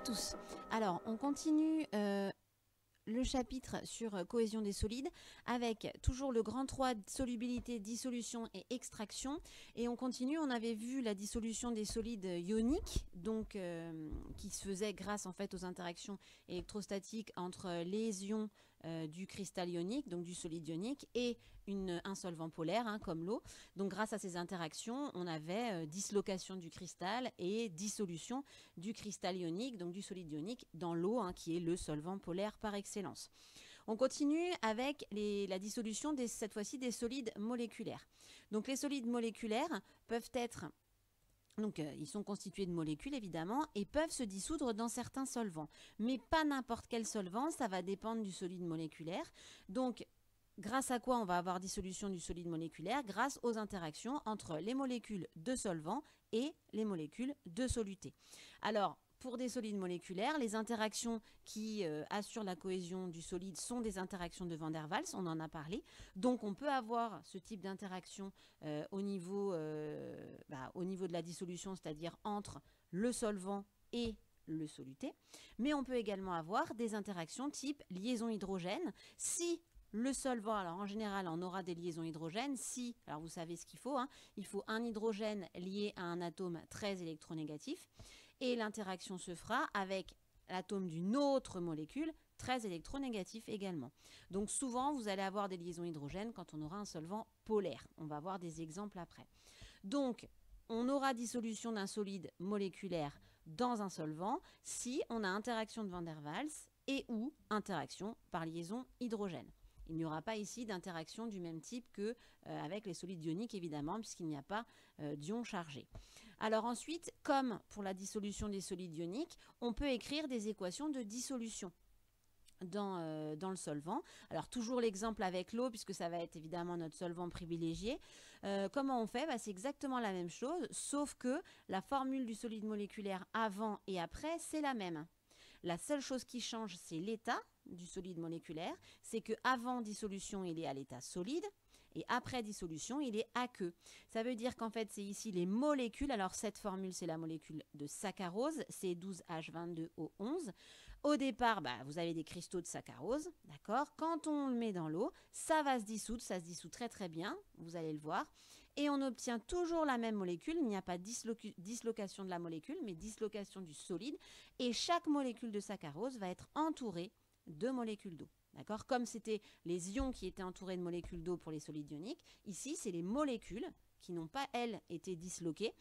tous. Alors, on continue le chapitre sur cohésion des solides avec toujours le grand 3, solubilité, dissolution et extraction. Et on continue, on avait vu la dissolution des solides ioniques, donc qui se faisait grâce en fait aux interactions électrostatiques entre les ions du cristal ionique, donc du solide ionique, et un solvant polaire, hein, comme l'eau. Donc grâce à ces interactions, on avait dislocation du cristal et dissolution du cristal ionique, donc du solide ionique, dans l'eau, hein, qui est le solvant polaire par excellence. On continue avec la dissolution, cette fois-ci, des solides moléculaires. Donc les solides moléculaires peuvent être... Donc, ils sont constitués de molécules, évidemment, et peuvent se dissoudre dans certains solvants. Mais pas n'importe quel solvant, ça va dépendre du solide moléculaire. Donc, grâce à quoi on va avoir dissolution du solide moléculaire? Grâce aux interactions entre les molécules de solvant et les molécules de soluté. Alors, pour des solides moléculaires, les interactions qui assurent la cohésion du solide sont des interactions de Van der Waals, on en a parlé. Donc on peut avoir ce type d'interaction au niveau de la dissolution, c'est-à-dire entre le solvant et le soluté. Mais on peut également avoir des interactions type liaison hydrogène. Si le solvant, alors en général, on aura des liaisons hydrogènes. Si, alors vous savez ce qu'il faut, hein, il faut un hydrogène lié à un atome très électronégatif. Et l'interaction se fera avec l'atome d'une autre molécule très électronégatif également. Donc souvent, vous allez avoir des liaisons hydrogènes quand on aura un solvant polaire. On va voir des exemples après. Donc, on aura dissolution d'un solide moléculaire dans un solvant si on a interaction de Van der Waals et ou interaction par liaison hydrogène. Il n'y aura pas ici d'interaction du même type que avec les solides ioniques, évidemment, puisqu'il n'y a pas d'ions chargés. Alors ensuite, comme pour la dissolution des solides ioniques, on peut écrire des équations de dissolution dans le solvant. Alors toujours l'exemple avec l'eau, puisque ça va être évidemment notre solvant privilégié. Comment on fait? C'est exactement la même chose, sauf que la formule du solide moléculaire avant et après, c'est la même. La seule chose qui change, c'est l'état du solide moléculaire. C'est qu'avant dissolution, il est à l'état solide. Et après dissolution, il est aqueux. Ça veut dire qu'en fait, c'est ici les molécules. Alors, cette formule, c'est la molécule de saccharose, C12H22O11. Au départ, vous avez des cristaux de saccharose, d'accord? Quand on le met dans l'eau, ça va se dissoudre. Ça se dissout très, très bien. Vous allez le voir. Et on obtient toujours la même molécule. Il n'y a pas dislocation de la molécule, mais dislocation du solide. Et chaque molécule de saccharose va être entourée de molécules d'eau. D'accord? Comme c'était les ions qui étaient entourés de molécules d'eau pour les solides ioniques, ici, c'est les molécules qui n'ont pas, elles, été disloquées,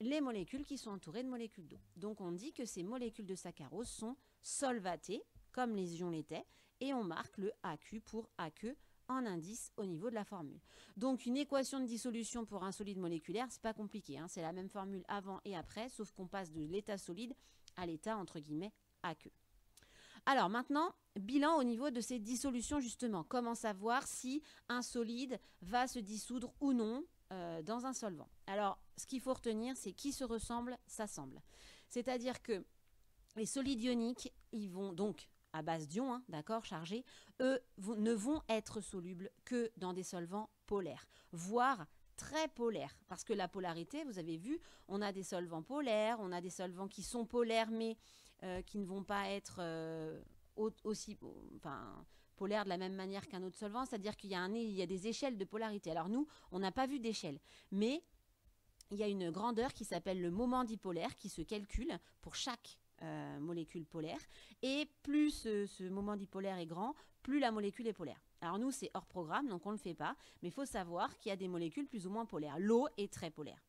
les molécules qui sont entourées de molécules d'eau. Donc, on dit que ces molécules de saccharose sont solvatées, comme les ions l'étaient, et on marque le AQ pour aqueux en indice au niveau de la formule. Donc, une équation de dissolution pour un solide moléculaire, c'est pas compliqué, hein, c'est la même formule avant et après, sauf qu'on passe de l'état solide à l'état, entre guillemets, aqueux. Alors maintenant, bilan au niveau de ces dissolutions justement. Comment savoir si un solide va se dissoudre ou non dans un solvant? Alors, ce qu'il faut retenir, c'est qui se ressemble, s'assemble. C'est-à-dire que les solides ioniques, ils vont donc à base d'ions, hein, d'accord, chargés, eux ne vont être solubles que dans des solvants polaires, voire très polaires. Parce que la polarité, vous avez vu, on a des solvants polaires, on a des solvants qui sont polaires, mais qui ne vont pas être aussi polaires de la même manière qu'un autre solvant, c'est-à-dire qu'il y a des échelles de polarité. Alors nous, on n'a pas vu d'échelle, mais il y a une grandeur qui s'appelle le moment dipolaire qui se calcule pour chaque molécule polaire, et plus ce moment dipolaire est grand, plus la molécule est polaire. Alors nous, c'est hors programme, donc on ne le fait pas, mais il faut savoir qu'il y a des molécules plus ou moins polaires. L'eau est très polaire.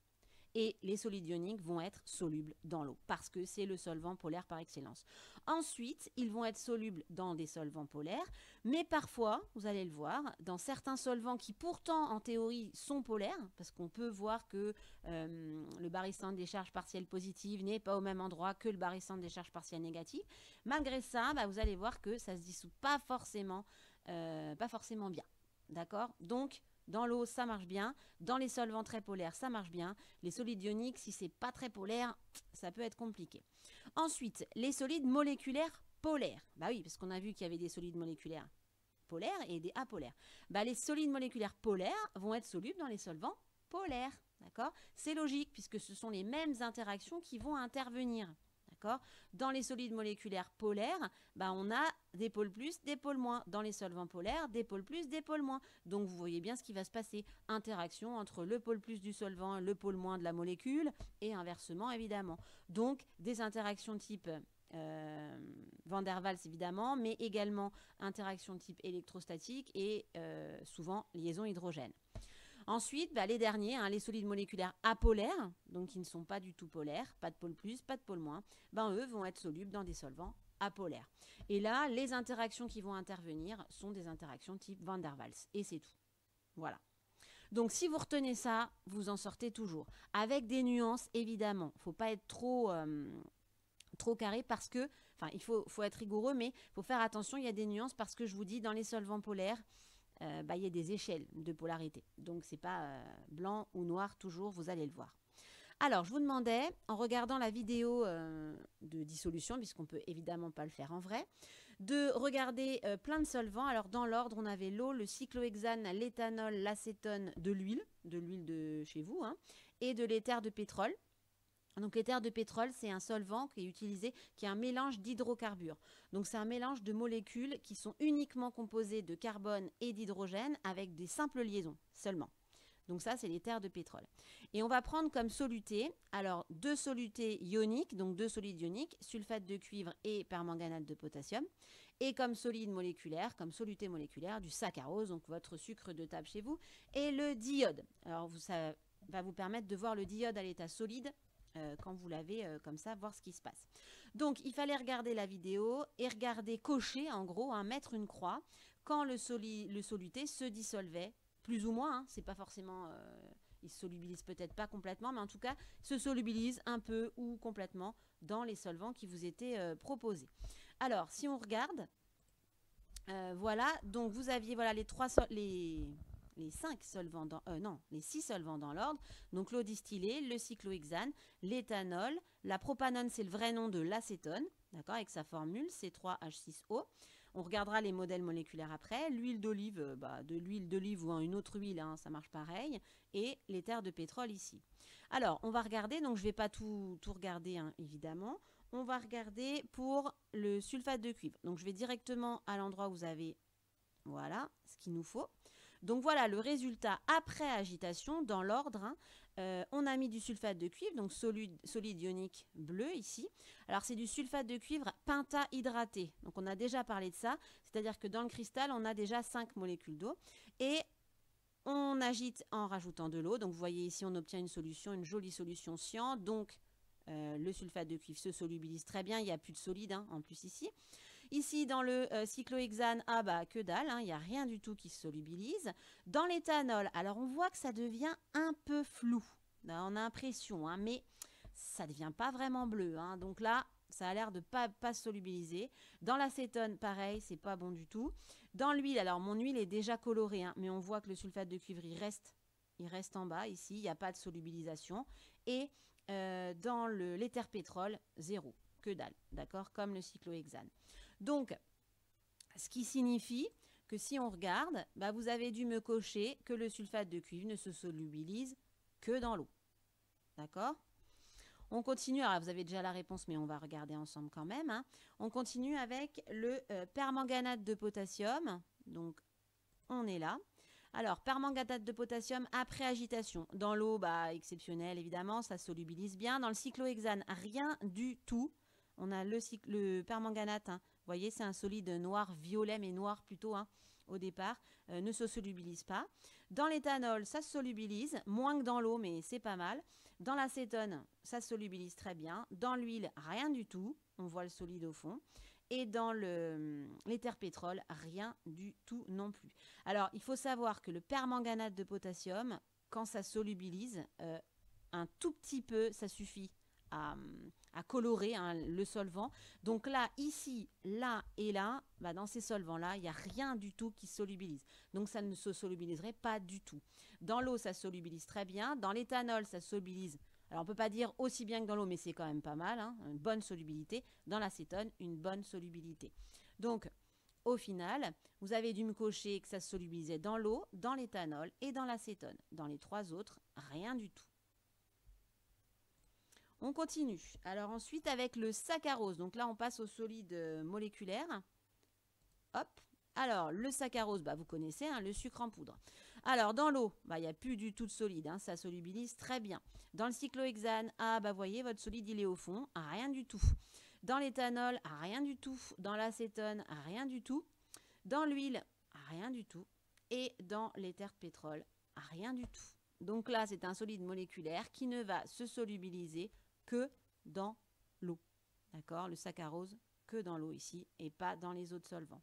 Et les solides ioniques vont être solubles dans l'eau parce que c'est le solvant polaire par excellence. Ensuite, ils vont être solubles dans des solvants polaires, mais parfois, vous allez le voir, dans certains solvants qui pourtant en théorie sont polaires, parce qu'on peut voir que le barycentre des charges partielles positives n'est pas au même endroit que le barycentre des charges partielles négatives. Malgré ça, vous allez voir que ça ne se dissout pas forcément bien. D'accord? Donc, dans l'eau, ça marche bien. Dans les solvants très polaires, ça marche bien. Les solides ioniques, si c'est pas très polaire, ça peut être compliqué. Ensuite, les solides moléculaires polaires. Oui, parce qu'on a vu qu'il y avait des solides moléculaires polaires et des apolaires. Les solides moléculaires polaires vont être solubles dans les solvants polaires. D'accord? C'est logique, puisque ce sont les mêmes interactions qui vont intervenir. D'accord? Dans les solides moléculaires polaires, bah, on a des pôles plus, des pôles moins. Dans les solvants polaires, des pôles plus, des pôles moins. Donc, vous voyez bien ce qui va se passer. Interaction entre le pôle plus du solvant et le pôle moins de la molécule, et inversement, évidemment. Donc, des interactions type Van der Waals, évidemment, mais également interactions type électrostatique et souvent liaison hydrogène. Ensuite, bah, les derniers, les solides moléculaires apolaires, donc qui ne sont pas du tout polaires, pas de pôle plus, pas de pôle moins, ben, eux vont être solubles dans des solvants apolaires. Et là, les interactions qui vont intervenir sont des interactions type Van der Waals. Et c'est tout. Voilà. Donc, si vous retenez ça, vous en sortez toujours. Avec des nuances, évidemment. Il ne faut pas être trop carré parce que, enfin, il faut être rigoureux, mais il faut faire attention, il y a des nuances parce que je vous dis, dans les solvants polaires, il y a des échelles de polarité. Donc, ce n'est pas blanc ou noir toujours, vous allez le voir. Alors, je vous demandais, en regardant la vidéo de dissolution, puisqu'on ne peut évidemment pas le faire en vrai, de regarder plein de solvants. Alors, dans l'ordre, on avait l'eau, le cyclohexane, l'éthanol, l'acétone, de l'huile de chez vous, et de l'éther de pétrole. Donc l'éther de pétrole, c'est un solvant qui est utilisé, qui est un mélange d'hydrocarbures. Donc c'est un mélange de molécules qui sont uniquement composées de carbone et d'hydrogène avec des simples liaisons seulement. Donc ça, c'est l'éther de pétrole. Et on va prendre comme soluté, alors 2 solutés ioniques, donc 2 solides ioniques, sulfate de cuivre et permanganate de potassium. Et comme solide moléculaire, comme soluté moléculaire, du saccharose, donc votre sucre de table chez vous, et le diode. Alors ça va vous permettre de voir le diode à l'état solide quand vous l'avez comme ça, voir ce qui se passe. Donc, il fallait regarder la vidéo et regarder, cocher, en gros, mettre une croix, quand le soluté se dissolvait, plus ou moins, c'est pas forcément, il se solubilise peut-être pas complètement, mais en tout cas, se solubilise un peu ou complètement dans les solvants qui vous étaient proposés. Alors, si on regarde, voilà, donc vous aviez voilà, les 6 solvants dans l'ordre. Donc l'eau distillée, le cyclohexane, l'éthanol, la propanone, c'est le vrai nom de l'acétone, d'accord, avec sa formule C3H6O. On regardera les modèles moléculaires après. L'huile d'olive, de l'huile d'olive ou une autre huile, ça marche pareil. Et l'éther de pétrole ici. Alors, on va regarder, donc je ne vais pas tout regarder, évidemment. On va regarder pour le sulfate de cuivre. Donc je vais directement à l'endroit où vous avez, voilà, ce qu'il nous faut. Donc voilà le résultat après agitation dans l'ordre. On a mis du sulfate de cuivre, donc solide ionique bleu ici. Alors c'est du sulfate de cuivre pentahydraté. Donc on a déjà parlé de ça, c'est-à-dire que dans le cristal, on a déjà 5 molécules d'eau. Et on agite en rajoutant de l'eau. Donc vous voyez ici, on obtient une solution, une jolie solution cyan. Donc le sulfate de cuivre se solubilise très bien, il n'y a plus de solide en plus ici. Ici, dans le cyclohexane, que dalle, il n'y a rien du tout qui se solubilise. Dans l'éthanol, alors on voit que ça devient un peu flou. Là, on a l'impression, mais ça ne devient pas vraiment bleu. Donc là, ça a l'air de pas se solubiliser. Dans l'acétone, pareil, c'est pas bon du tout. Dans l'huile, alors mon huile est déjà colorée, mais on voit que le sulfate de cuivre, il reste en bas ici, il n'y a pas de solubilisation. Et dans l'éther pétrole, zéro, que dalle, d'accord, comme le cyclohexane. Donc, ce qui signifie que si on regarde, vous avez dû me cocher que le sulfate de cuivre ne se solubilise que dans l'eau. D'accord? On continue, alors vous avez déjà la réponse, mais on va regarder ensemble quand même. On continue avec le permanganate de potassium. Donc, on est là. Alors, permanganate de potassium après agitation. Dans l'eau, exceptionnel, évidemment, ça solubilise bien. Dans le cyclohexane, rien du tout. On a le permanganate, vous voyez, c'est un solide noir-violet, mais noir plutôt au départ, ne se solubilise pas. Dans l'éthanol, ça se solubilise, moins que dans l'eau, mais c'est pas mal. Dans l'acétone, ça se solubilise très bien. Dans l'huile, rien du tout, on voit le solide au fond. Et dans l'éther pétrole, rien du tout non plus. Alors, il faut savoir que le permanganate de potassium, quand ça solubilise, un tout petit peu, ça suffit à colorer le solvant. Donc là, ici, là et là, dans ces solvants-là, il n'y a rien du tout qui solubilise. Donc ça ne se solubiliserait pas du tout. Dans l'eau, ça se solubilise très bien. Dans l'éthanol, ça se solubilise. Alors on ne peut pas dire aussi bien que dans l'eau, mais c'est quand même pas mal. Une bonne solubilité. Dans l'acétone, une bonne solubilité. Donc, au final, vous avez dû me cocher que ça se solubilisait dans l'eau, dans l'éthanol et dans l'acétone. Dans les 3 autres, rien du tout. On continue. Alors ensuite avec le saccharose. Donc là, on passe au solide moléculaire. Hop. Alors, le saccharose, bah, vous connaissez, hein, le sucre en poudre. Alors, dans l'eau, bah, il n'y a plus du tout de solide. Hein, ça solubilise très bien. Dans le cyclohexane, ah, bah, voyez, votre solide, il est au fond. Ah, rien du tout. Dans l'éthanol, ah, rien du tout. Dans l'acétone, ah, rien du tout. Dans l'huile, ah, rien du tout. Et dans l'éther de pétrole, ah, rien du tout. Donc là, c'est un solide moléculaire qui ne va se solubiliser que dans l'eau. D'accord? Le saccharose, que dans l'eau ici et pas dans les autres solvants.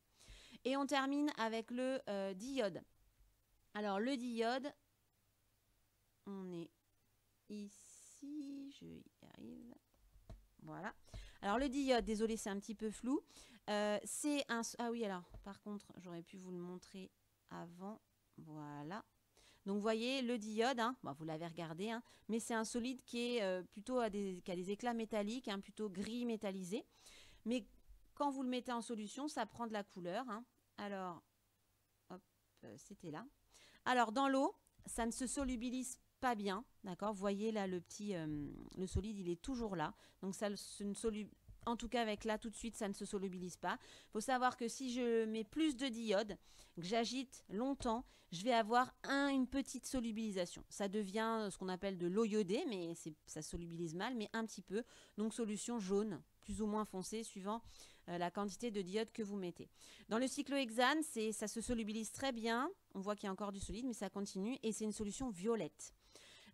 Et on termine avec le diode. Alors, le diode, on est ici, je y arrive. Voilà. Alors, le diode, désolé, c'est un petit peu flou. C'est un... Ah oui, alors, par contre, j'aurais pu vous le montrer avant. Voilà. Donc, vous voyez, le diode, hein, bon, vous l'avez regardé, hein, mais c'est un solide qui est plutôt qui a des éclats métalliques, hein, plutôt gris métallisé. Mais quand vous le mettez en solution, ça prend de la couleur. Hein. Alors, hop, c'était là. Alors, dans l'eau, ça ne se solubilise pas bien. D'accord? Vous voyez là, le solide, il est toujours là. Donc, ça ne en tout cas, avec là, tout de suite, ça ne se solubilise pas. Il faut savoir que si je mets plus de diode, que j'agite longtemps, je vais avoir une petite solubilisation. Ça devient ce qu'on appelle de l'eau iodée, mais ça solubilise mal, mais un petit peu. Donc, solution jaune, plus ou moins foncée, suivant la quantité de diode que vous mettez. Dans le cyclohexane, ça se solubilise très bien. On voit qu'il y a encore du solide, mais ça continue. Et c'est une solution violette.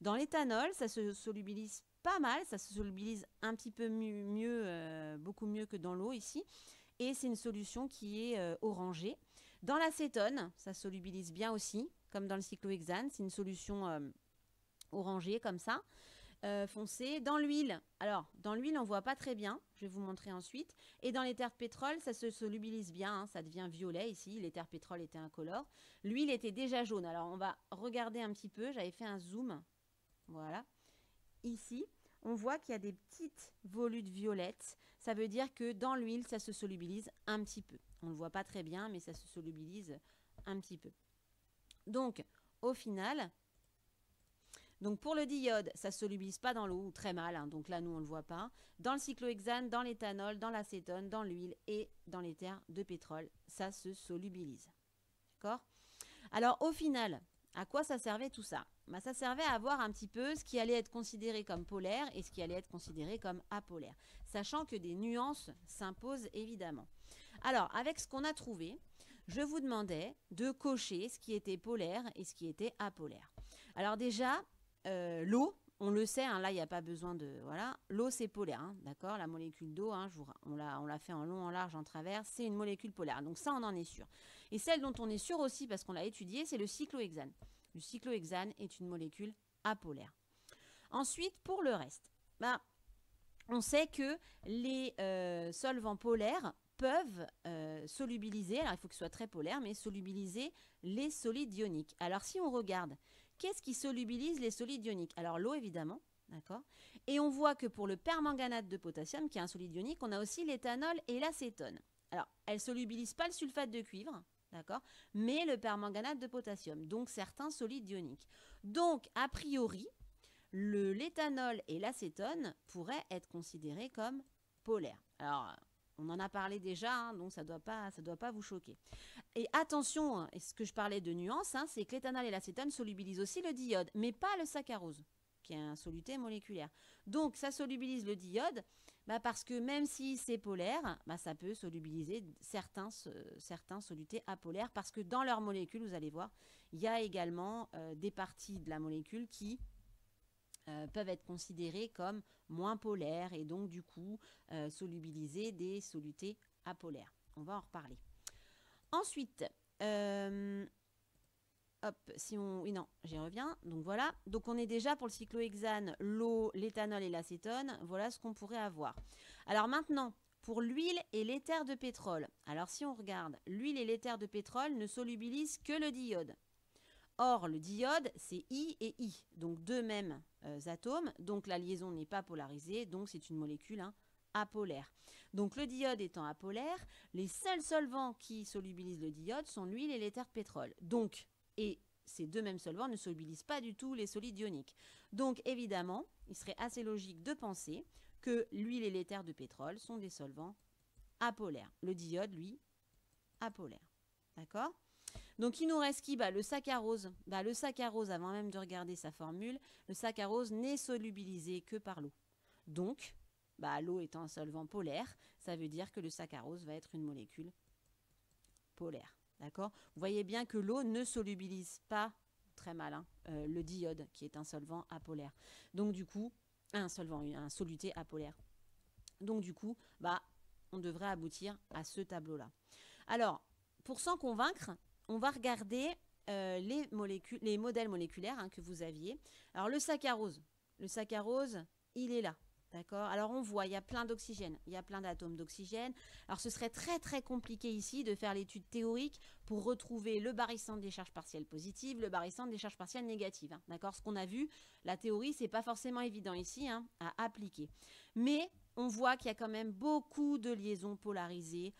Dans l'éthanol, ça se solubilise pas mal, ça se solubilise un petit peu mieux, beaucoup mieux que dans l'eau ici. Et c'est une solution qui est orangée. Dans l'acétone, ça solubilise bien aussi, comme dans le cyclohexane. C'est une solution orangée comme ça, foncée. Dans l'huile, alors dans l'huile on voit pas très bien, je vais vous montrer ensuite. Et dans l'éther de pétrole, ça se solubilise bien, hein, ça devient violet ici. L'éther de pétrole était incolore. L'huile était déjà jaune. Alors on va regarder un petit peu, j'avais fait un zoom. Voilà. Ici, on voit qu'il y a des petites volutes violettes. Ça veut dire que dans l'huile, ça se solubilise un petit peu. On ne le voit pas très bien, mais ça se solubilise un petit peu. Donc, au final, pour le diode, ça ne se solubilise pas dans l'eau, ou très mal. Hein, donc là, nous, on ne le voit pas. Dans le cyclohexane, dans l'éthanol, dans l'acétone, dans l'huile et dans l'éther de pétrole, ça se solubilise. D'accord? Alors, au final, à quoi ça servait tout ça? Bah, ça servait à voir un petit peu ce qui allait être considéré comme polaire et ce qui allait être considéré comme apolaire, sachant que des nuances s'imposent évidemment. Alors, avec ce qu'on a trouvé, je vous demandais de cocher ce qui était polaire et ce qui était apolaire. Alors déjà, l'eau, on le sait, hein, là, il n'y a pas besoin de... Voilà, l'eau, c'est polaire, hein, d'accord? La molécule d'eau, hein, on l'a fait en long, en large, en travers, c'est une molécule polaire. Donc ça, on en est sûr. Et celle dont on est sûr aussi, parce qu'on l'a étudié, c'est le cyclohexane. Le cyclohexane est une molécule apolaire. Ensuite, pour le reste, bah, on sait que les solvants polaires peuvent solubiliser, alors il faut que ce soit très polaire, mais solubiliser les solides ioniques. Alors si on regarde, qu'est-ce qui solubilise les solides ioniques? Alors l'eau évidemment, d'accord. Et on voit que pour le permanganate de potassium, qui est un solide ionique, on a aussi l'éthanol et l'acétone. Alors, elles ne solubilisent pas le sulfate de cuivre, d'accord, mais le permanganate de potassium, donc certains solides ioniques. Donc, a priori, l'éthanol et l'acétone pourraient être considérés comme polaires. Alors, on en a parlé déjà, hein, donc ça doit pas vous choquer. Et attention, hein, ce que je parlais de nuances, hein, c'est que l'éthanol et l'acétone solubilisent aussi le diode, mais pas le saccharose, qui est un soluté moléculaire. Donc, ça solubilise le diode, parce que même si c'est polaire, ça peut solubiliser certains solutés apolaires, parce que dans leur molécule, vous allez voir, il y a également des parties de la molécule qui peuvent être considérées comme moins polaires et donc du coup solubiliser des solutés apolaires. On va en reparler. Ensuite, hop, oui, non, j'y reviens. Donc voilà. Donc on est déjà pour le cyclohexane, l'eau, l'éthanol et l'acétone. Voilà ce qu'on pourrait avoir. Alors maintenant, pour l'huile et l'éther de pétrole. Alors si on regarde, l'huile et l'éther de pétrole ne solubilisent que le diode. Or, le diode, c'est I et I, donc deux mêmes atomes. Donc la liaison n'est pas polarisée, donc c'est une molécule apolaire. Donc le diode étant apolaire, les seuls solvants qui solubilisent le diode sont l'huile et l'éther de pétrole. Donc, et ces deux mêmes solvants ne solubilisent pas du tout les solides ioniques. Donc évidemment, il serait assez logique de penser que l'huile et l'éther de pétrole sont des solvants apolaires. Le diode, lui, apolaire. D'accord? Donc il nous reste qui? Le saccharose. Le saccharose, avant même de regarder sa formule, le saccharose n'est solubilisé que par l'eau. Donc, l'eau étant un solvant polaire, ça veut dire que le saccharose va être une molécule polaire. D'accord? Vous voyez bien que l'eau ne solubilise pas, très mal, le diode, qui est un solvant apolaire. Donc du coup, un soluté apolaire. Donc du coup, on devrait aboutir à ce tableau-là. Alors, pour s'en convaincre, on va regarder les modèles moléculaires que vous aviez. Alors le saccharose, il est là. D'accord? Alors on voit, il y a plein d'oxygène, il y a plein d'atomes d'oxygène. Alors ce serait très très compliqué ici de faire l'étude théorique pour retrouver le barycentre des charges partielles positives, le barycentre des charges partielles négatives. D'accord? Ce qu'on a vu, la théorie, c'est pas forcément évident ici à appliquer. Mais on voit qu'il y a quand même beaucoup de liaisons polarisées,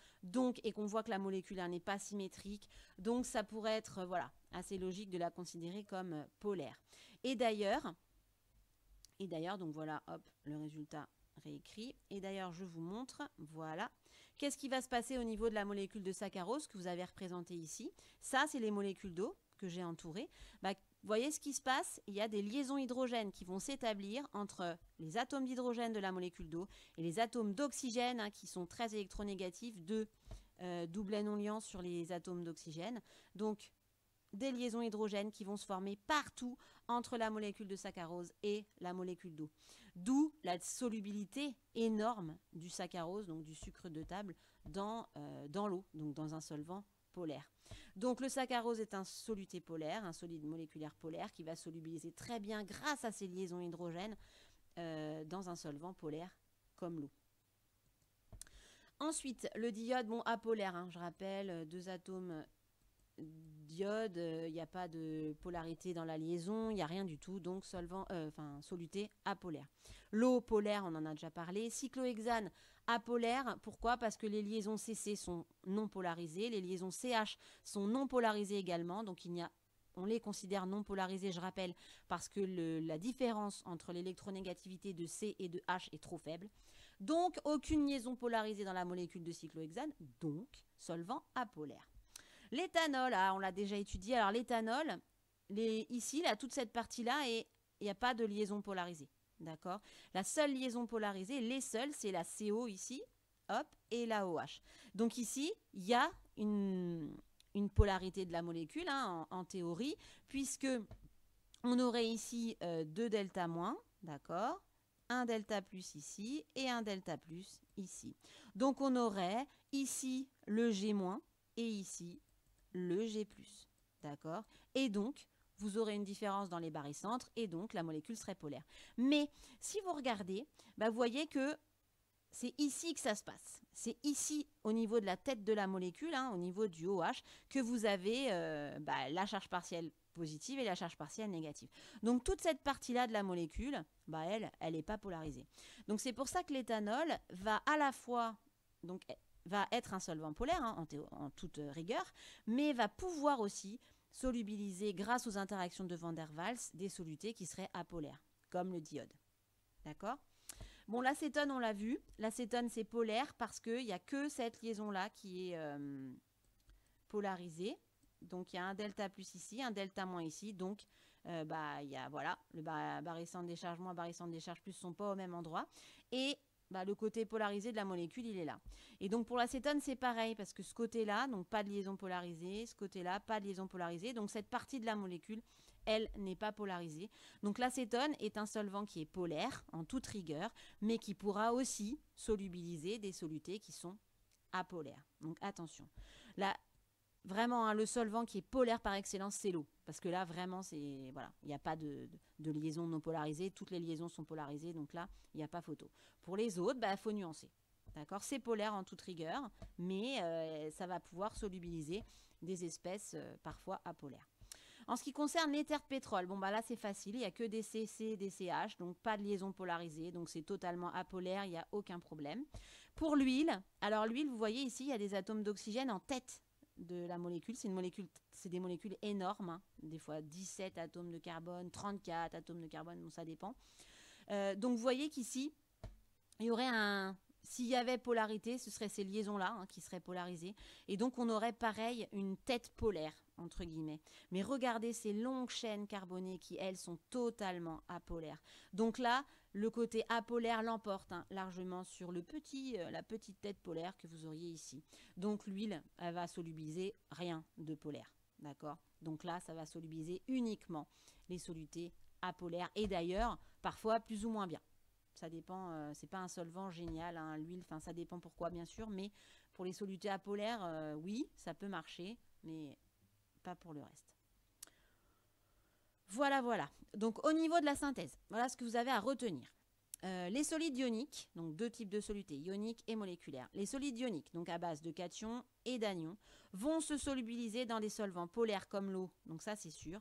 et qu'on voit que la molécule n'est pas symétrique. Donc ça pourrait être assez logique de la considérer comme polaire. Et d'ailleurs, donc voilà, hop, le résultat réécrit. Et d'ailleurs, je vous montre, voilà. Qu'est-ce qui va se passer au niveau de la molécule de saccharose que vous avez représentée ici? Ça, c'est les molécules d'eau que j'ai entourées. Vous voyez ce qui se passe? Il y a des liaisons hydrogènes qui vont s'établir entre les atomes d'hydrogène de la molécule d'eau et les atomes d'oxygène qui sont très électronégatifs de doublet non liant sur les atomes d'oxygène. Donc, des liaisons hydrogènes qui vont se former partout entre la molécule de saccharose et la molécule d'eau. D'où la solubilité énorme du saccharose, donc du sucre de table, dans l'eau, donc dans un solvant polaire. Donc le saccharose est un soluté polaire, un solide moléculaire polaire qui va solubiliser très bien grâce à ces liaisons hydrogènes dans un solvant polaire comme l'eau. Ensuite, le diode, apolaire, je rappelle, deux atomes diode, il n'y a pas de polarité dans la liaison, il n'y a rien du tout, donc soluté apolaire. L'eau polaire, on en a déjà parlé. Cyclohexane apolaire, pourquoi? Parce que les liaisons CC sont non polarisées, les liaisons CH sont non polarisées également, donc on les considère non polarisées, je rappelle, parce que la différence entre l'électronégativité de C et de H est trop faible. Donc, aucune liaison polarisée dans la molécule de cyclohexane, donc solvant apolaire. L'éthanol, on l'a déjà étudié. Alors l'éthanol, ici, toute cette partie-là, il n'y a pas de liaison polarisée. D'accord? La seule liaison polarisée, c'est la CO ici, hop, et la OH. Donc ici, il y a une polarité de la molécule en théorie, puisque on aurait ici deux delta moins, d'accord? Un delta plus ici et un delta plus ici. Donc on aurait ici le G moins et ici le G+, d'accord? Et donc, vous aurez une différence dans les barycentres et donc la molécule serait polaire. Mais si vous regardez, vous voyez que c'est ici que ça se passe. C'est ici, au niveau de la tête de la molécule, au niveau du OH, que vous avez la charge partielle positive et la charge partielle négative. Donc, toute cette partie-là de la molécule, elle n'est pas polarisée. Donc, c'est pour ça que l'éthanol va à la fois... va être un solvant polaire en toute rigueur, mais va pouvoir aussi solubiliser grâce aux interactions de Van der Waals des solutés qui seraient apolaires, comme le diode. D'accord? Bon, l'acétone, on l'a vu. L'acétone, c'est polaire parce qu'il n'y a que cette liaison-là qui est polarisée. Donc, il y a un delta plus ici, un delta moins ici. Donc, il y a le barycentre des charges moins, barycentre des charges plus ne sont pas au même endroit. Et le côté polarisé de la molécule, il est là. Et donc, pour l'acétone, c'est pareil, parce que ce côté-là, donc pas de liaison polarisée, ce côté-là, pas de liaison polarisée. Donc, cette partie de la molécule, elle, n'est pas polarisée. Donc, l'acétone est un solvant qui est polaire, en toute rigueur, mais qui pourra aussi solubiliser des solutés qui sont apolaires. Donc, attention. Là, vraiment, le solvant qui est polaire par excellence, c'est l'eau. Parce que là, vraiment, il n'y a pas de liaison non polarisée. Toutes les liaisons sont polarisées, donc là, il n'y a pas photo. Pour les autres, il faut nuancer. D'accord? C'est polaire en toute rigueur, mais ça va pouvoir solubiliser des espèces parfois apolaires. En ce qui concerne l'éther de pétrole, là, c'est facile. Il n'y a que des CC, des CH, donc pas de liaison polarisée. Donc, c'est totalement apolaire, il n'y a aucun problème. Pour l'huile, alors l'huile, vous voyez ici, il y a des atomes d'oxygène en tête de la molécule. C'est des molécules énormes, hein, des fois 17 atomes de carbone, 34 atomes de carbone, bon, ça dépend. Donc vous voyez qu'ici, il y aurait s'il y avait polarité, ce seraient ces liaisons-là, hein, qui seraient polarisées. Et donc on aurait pareil une tête polaire, entre guillemets. Mais regardez ces longues chaînes carbonées qui, elles, sont totalement apolaires. Donc là, le côté apolaire l'emporte, hein, largement sur la petite tête polaire que vous auriez ici. Donc l'huile, elle va solubiliser rien de polaire. D'accord? Donc là, ça va solubiliser uniquement les solutés apolaires. Et d'ailleurs, parfois plus ou moins bien. Ça dépend, c'est pas un solvant génial, hein, l'huile, enfin ça dépend pourquoi bien sûr, mais pour les solutés apolaires, oui, ça peut marcher, mais pas pour le reste. Voilà, voilà. Donc au niveau de la synthèse, voilà ce que vous avez à retenir. Les solides ioniques, donc deux types de solutés, ioniques et moléculaires. Les solides ioniques, donc à base de cations et d'anions, vont se solubiliser dans des solvants polaires comme l'eau, donc ça c'est sûr,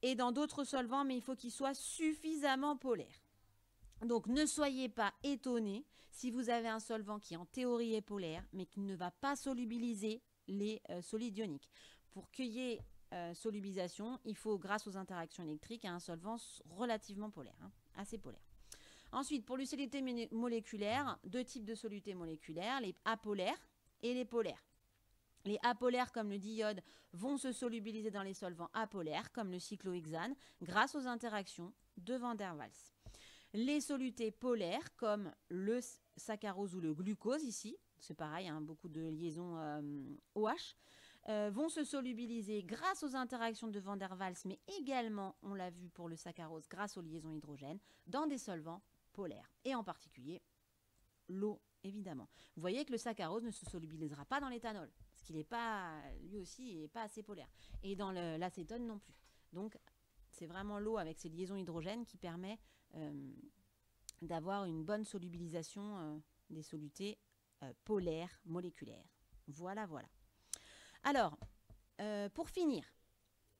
et dans d'autres solvants, mais il faut qu'ils soient suffisamment polaires. Donc, ne soyez pas étonnés si vous avez un solvant qui en théorie est polaire, mais qui ne va pas solubiliser les solides ioniques. Pour qu'il y ait solubilisation, il faut, grâce aux interactions électriques, un solvant relativement polaire, hein, assez polaire. Ensuite, pour les solutés moléculaires, deux types de solutés moléculaires, les apolaires et les polaires. Les apolaires, comme le diode, vont se solubiliser dans les solvants apolaires, comme le cyclohexane, grâce aux interactions de Van der Waals. Les solutés polaires, comme le saccharose ou le glucose ici, c'est pareil, hein, beaucoup de liaisons OH, vont se solubiliser grâce aux interactions de Van der Waals, mais également, on l'a vu pour le saccharose, grâce aux liaisons hydrogènes, dans des solvants polaires, et en particulier l'eau, évidemment. Vous voyez que le saccharose ne se solubilisera pas dans l'éthanol, parce qu'il n'est pas, lui aussi, il n'est pas assez polaire, et dans l'acétone non plus. Donc, c'est vraiment l'eau avec ses liaisons hydrogènes qui permet d'avoir une bonne solubilisation des solutés polaires moléculaires. Voilà, voilà. Alors, pour finir,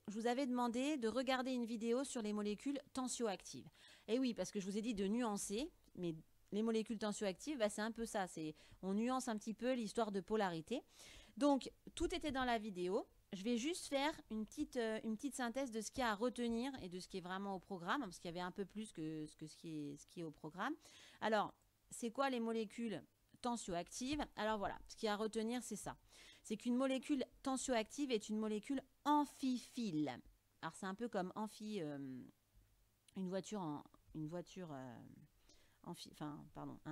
je vous avais demandé de regarder une vidéo sur les molécules tensioactives. Et oui, parce que je vous ai dit de nuancer, mais les molécules tensioactives, bah, c'est un peu ça. On nuance un petit peu l'histoire de polarité. Donc, tout était dans la vidéo. Je vais juste faire une petite synthèse de ce qu'il y a à retenir et de ce qui est vraiment au programme, parce qu'il y avait un peu plus que ce qui est au programme. Alors, c'est quoi les molécules tensioactives? Alors voilà, ce qu'il y a à retenir, c'est ça. C'est qu'une molécule tensioactive est une molécule amphiphile. Alors, c'est un peu comme un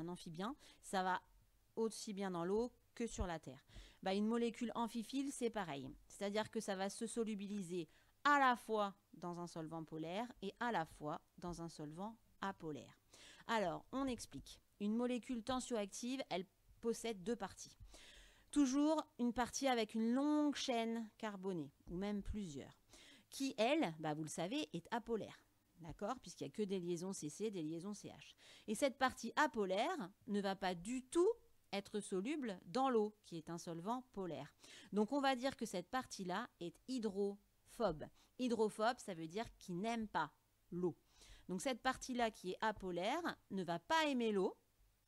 amphibien. Ça va aussi bien dans l'eau que sur la Terre. Bah, une molécule amphiphile, c'est pareil. C'est-à-dire que ça va se solubiliser à la fois dans un solvant polaire et à la fois dans un solvant apolaire. Alors, on explique. Une molécule tensioactive, elle possède deux parties. Toujours une partie avec une longue chaîne carbonée, ou même plusieurs, qui, elle, bah, vous le savez, est apolaire. D'accord? Puisqu'il n'y a que des liaisons CC, des liaisons CH. Et cette partie apolaire ne va pas du tout être soluble dans l'eau, qui est un solvant polaire. Donc, on va dire que cette partie-là est hydrophobe. Hydrophobe, ça veut dire qu'il n'aime pas l'eau. Donc, cette partie-là qui est apolaire ne va pas aimer l'eau,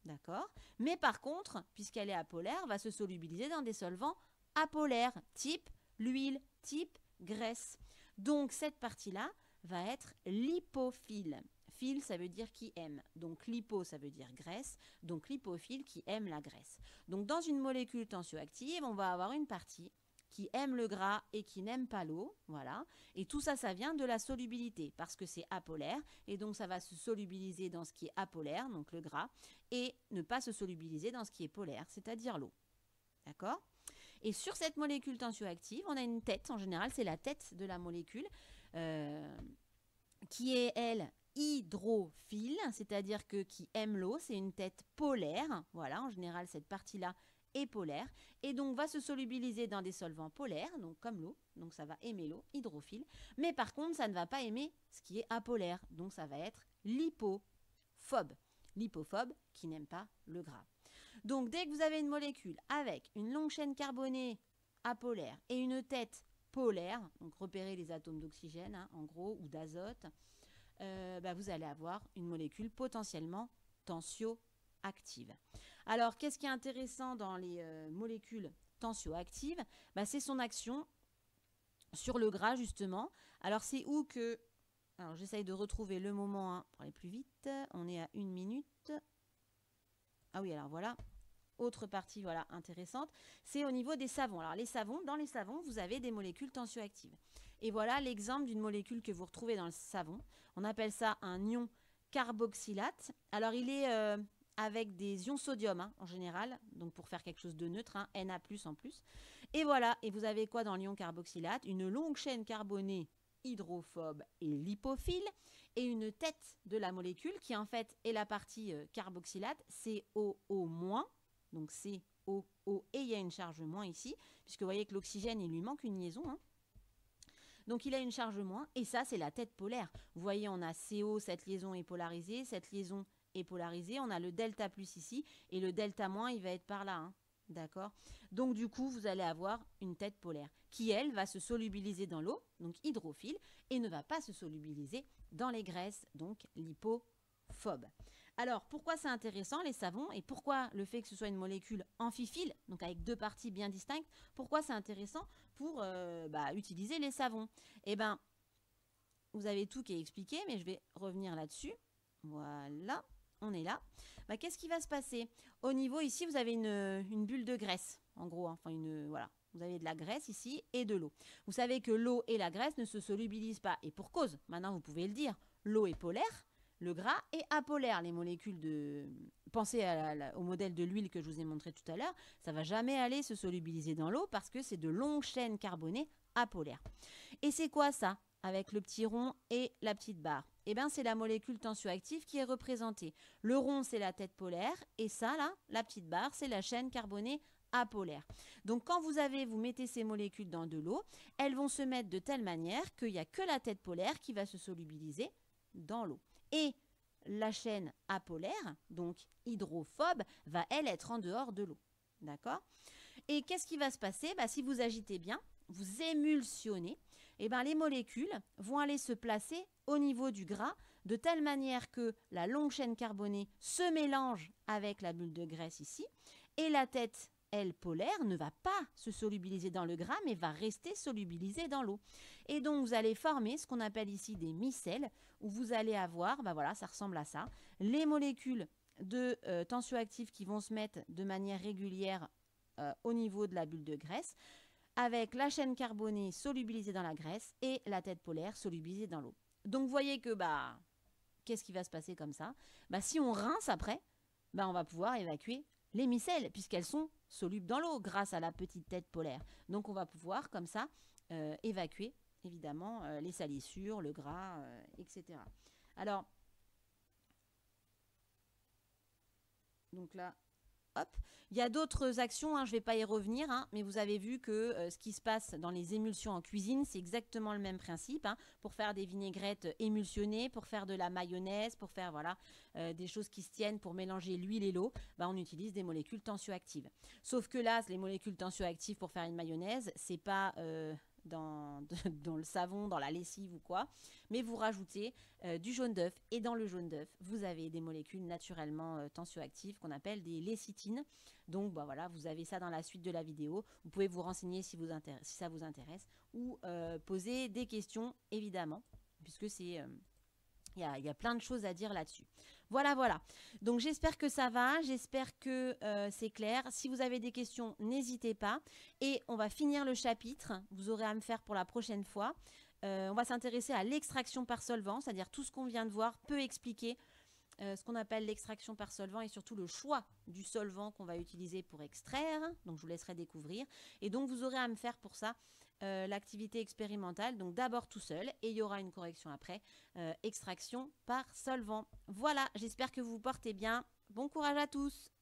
d'accord? Mais par contre, puisqu'elle est apolaire, va se solubiliser dans des solvants apolaires, type l'huile, type graisse. Donc, cette partie-là va être lipophile. Phile, ça veut dire qui aime. Donc, lipo, ça veut dire graisse. Donc, lipophile qui aime la graisse. Donc, dans une molécule tensioactive, on va avoir une partie qui aime le gras et qui n'aime pas l'eau. Voilà. Et tout ça, ça vient de la solubilité parce que c'est apolaire. Et donc, ça va se solubiliser dans ce qui est apolaire, donc le gras, et ne pas se solubiliser dans ce qui est polaire, c'est-à-dire l'eau. D'accord ? Et sur cette molécule tensioactive, on a une tête. En général, c'est la tête de la molécule qui est, elle, hydrophile, c'est-à-dire que qui aime l'eau, c'est une tête polaire. Voilà, en général, cette partie-là est polaire et donc va se solubiliser dans des solvants polaires, donc comme l'eau, donc ça va aimer l'eau, hydrophile. Mais par contre, ça ne va pas aimer ce qui est apolaire, donc ça va être lipophobe. Lipophobe qui n'aime pas le gras. Donc, dès que vous avez une molécule avec une longue chaîne carbonée apolaire et une tête polaire, donc repérez les atomes d'oxygène, hein, en gros, ou d'azote, vous allez avoir une molécule potentiellement tensioactive. Alors, qu'est-ce qui est intéressant dans les molécules tensioactive, bah, c'est son action sur le gras justement. Alors c'est où que... Alors j'essaye de retrouver le moment hein, pour aller plus vite. On est à 1 minute. Ah oui, alors voilà. Autre partie voilà, intéressante, c'est au niveau des savons. Alors les savons, dans les savons, vous avez des molécules tensioactives. Et voilà l'exemple d'une molécule que vous retrouvez dans le savon. On appelle ça un ion carboxylate. Alors il est avec des ions sodium hein, en général, donc pour faire quelque chose de neutre, hein, Na+ en plus. Et voilà, et vous avez quoi dans l'ion carboxylate? Une longue chaîne carbonée hydrophobe et lipophile, et une tête de la molécule qui en fait est la partie carboxylate, COO-, donc COO, et il y a une charge moins ici, puisque vous voyez que l'oxygène, il lui manque une liaison. Hein. Donc il a une charge moins, et ça c'est la tête polaire. Vous voyez, on a CO, cette liaison est polarisée, cette liaison est polarisée, on a le delta plus ici, et le delta moins, il va être par là. Hein. D'accord? Donc du coup, vous allez avoir une tête polaire qui, elle, va se solubiliser dans l'eau, donc hydrophile, et ne va pas se solubiliser dans les graisses, donc lipophobes. Alors, pourquoi c'est intéressant, les savons, et pourquoi le fait que ce soit une molécule amphiphile, donc avec deux parties bien distinctes, pourquoi c'est intéressant pour utiliser les savons? Eh bien, vous avez tout qui est expliqué, mais je vais revenir là-dessus. Voilà, on est là. Bah, qu'est-ce qui va se passer? Au niveau, ici, vous avez une bulle de graisse, en gros. Hein, voilà. Vous avez de la graisse ici et de l'eau. Vous savez que l'eau et la graisse ne se solubilisent pas. Et pour cause, maintenant vous pouvez le dire, l'eau est polaire, le gras est apolaire. Les molécules de... Pensez au modèle de l'huile que je vous ai montré tout à l'heure. Ça ne va jamais aller se solubiliser dans l'eau parce que c'est de longues chaînes carbonées apolaires. Et c'est quoi ça? Avec le petit rond et la petite barre. Eh bien, c'est la molécule tensioactive qui est représentée. Le rond, c'est la tête polaire. Et ça, là, la petite barre, c'est la chaîne carbonée apolaire. Donc, quand vous mettez ces molécules dans de l'eau, elles vont se mettre de telle manière qu'il n'y a que la tête polaire qui va se solubiliser dans l'eau. Et la chaîne apolaire, donc hydrophobe, va, elle, être en dehors de l'eau. D'accord? Et qu'est-ce qui va se passer? Si vous agitez bien, vous émulsionnez, et les molécules vont aller se placer au niveau du gras de telle manière que la longue chaîne carbonée se mélange avec la bulle de graisse ici et la tête, elle, polaire, ne va pas se solubiliser dans le gras mais va rester solubilisée dans l'eau. Et donc vous allez former ce qu'on appelle ici des micelles où vous allez avoir, voilà, ça ressemble à ça, les molécules de tensioactives qui vont se mettre de manière régulière au niveau de la bulle de graisse, avec la chaîne carbonée solubilisée dans la graisse et la tête polaire solubilisée dans l'eau. Donc vous voyez que qu'est-ce qui va se passer comme ça? Si on rince après, on va pouvoir évacuer les micelles puisqu'elles sont solubles dans l'eau grâce à la petite tête polaire. Donc on va pouvoir comme ça évacuer évidemment les salissures, le gras, etc. Alors, donc là, hop. Il y a d'autres actions, hein, je ne vais pas y revenir, hein, mais vous avez vu que ce qui se passe dans les émulsions en cuisine, c'est exactement le même principe. Hein, pour faire des vinaigrettes émulsionnées, pour faire de la mayonnaise, pour faire des choses qui se tiennent, pour mélanger l'huile et l'eau, on utilise des molécules tensioactives. Sauf que là, les molécules tensioactives pour faire une mayonnaise, c'est pas... dans le savon, dans la lessive ou quoi, mais vous rajoutez du jaune d'œuf et dans le jaune d'œuf, vous avez des molécules naturellement tensioactives qu'on appelle des lécithines. Donc voilà, vous avez ça dans la suite de la vidéo. Vous pouvez vous renseigner si ça vous intéresse ou poser des questions évidemment, puisque c'est... Il y a plein de choses à dire là-dessus. Voilà. Donc, j'espère que ça va. J'espère que c'est clair. Si vous avez des questions, n'hésitez pas. Et on va finir le chapitre. Vous aurez à me faire pour la prochaine fois. On va s'intéresser à l'extraction par solvant, c'est-à-dire tout ce qu'on vient de voir peut expliquer ce qu'on appelle l'extraction par solvant et surtout le choix du solvant qu'on va utiliser pour extraire. Donc, je vous laisserai découvrir. Et donc, vous aurez à me faire pour ça l'activité expérimentale, donc d'abord tout seul et il y aura une correction après, extraction par solvant. Voilà, j'espère que vous vous portez bien. Bon courage à tous.